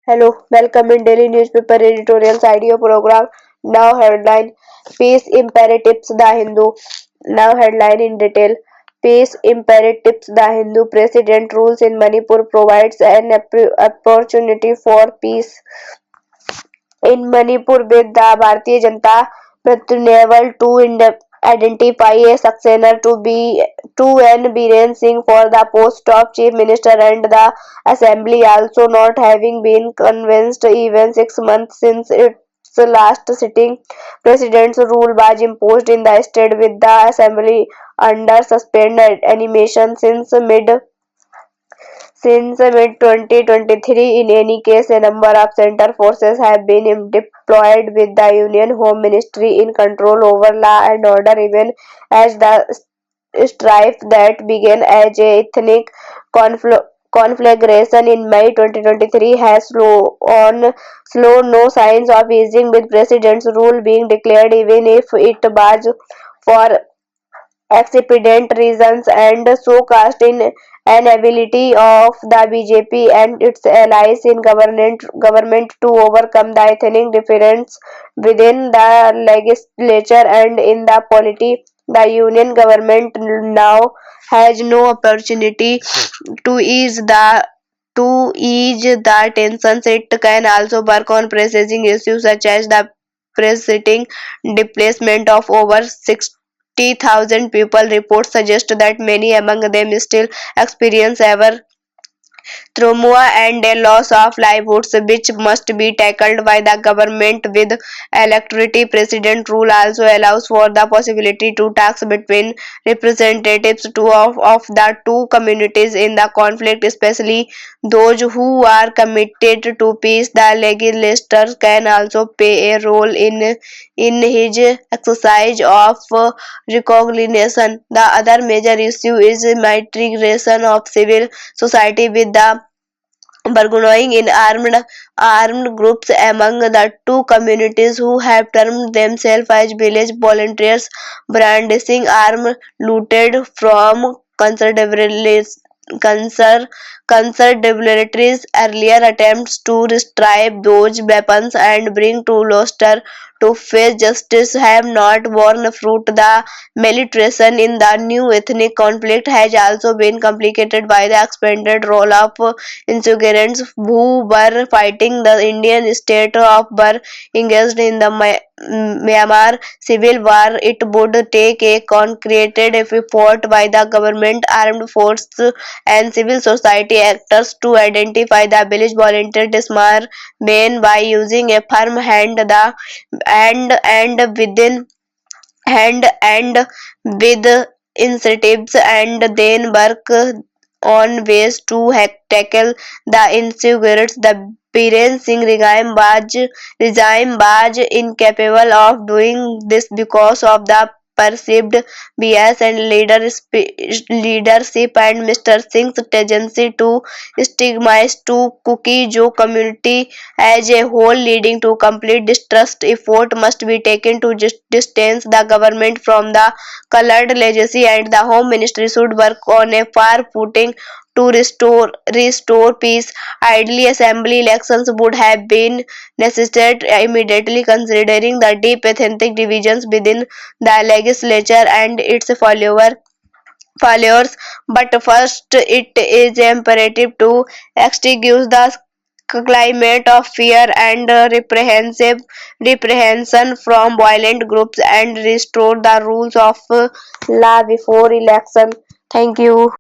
Hello, welcome in Daily Newspaper Editorials Idea Program. Now headline Peace Imperatives The Hindu. Now headline in detail. Peace Imperatives The Hindu President rules in Manipur provides an opportunity for peace. In Manipur, with the Bharatiya Janata Pratinaval to identify a successor to N. Biren Singh for the post of Chief Minister and the Assembly also not having been convinced even 6 months since its last sitting. President's rule was imposed in the state with the Assembly under suspended animation since mid-2023. In any case, a number of center forces have been deployed with the Union Home Ministry in control over law and order even as the strife that began as a ethnic conflagration in May 2023 has slow no signs of easing, with President's rule being declared even if it was for expedient reasons and so cast in an ability of the BJP and its allies in government to overcome the ethnic difference within the legislature and in the polity. The union government now has no opportunity to ease the tensions. It can also work on pressing issues such as the pressing displacement of over 60,000 people. Reports suggest that many among them still experience ever trauma and a loss of livelihoods which must be tackled by the government with electricity. President rule also allows for the possibility to talks between representatives of the two communities in the conflict, especially those who are committed to peace. The legislature can also play a role in his exercise of recognition. The other major issue is migration of civil society, with the bargaining in armed groups among the two communities who have termed themselves as village volunteers, brandishing arms looted from conservatories. Earlier attempts to retrieve those weapons and bring to luster to face justice have not borne fruit. The militarization in the new ethnic conflict has also been complicated by the expanded role of insurgents who were fighting the Indian state of Burma engaged in the Myanmar civil war. It would take a concerted effort by the government, armed forces, and civil society actors to identify the village volunteer disarmament by using a firm hand the and within hand and with incentives, and then work on ways to tackle the insurgents. The Biren Singh regime was incapable of doing this because of the perceived bias and leadership and Mr. Singh's tendency to stigmatize to Kuki-Jo community as a whole, leading to complete distrust. Effort must be taken to distance the government from the colored legacy, and the Home Ministry should work on a fair footing to restore peace. Ideally, assembly elections would have been necessary immediately, considering the deep ethnic divisions within the legislature and its followers. But first, it is imperative to extinguish the climate of fear and reprehension from violent groups and restore the rules of law before election. Thank you.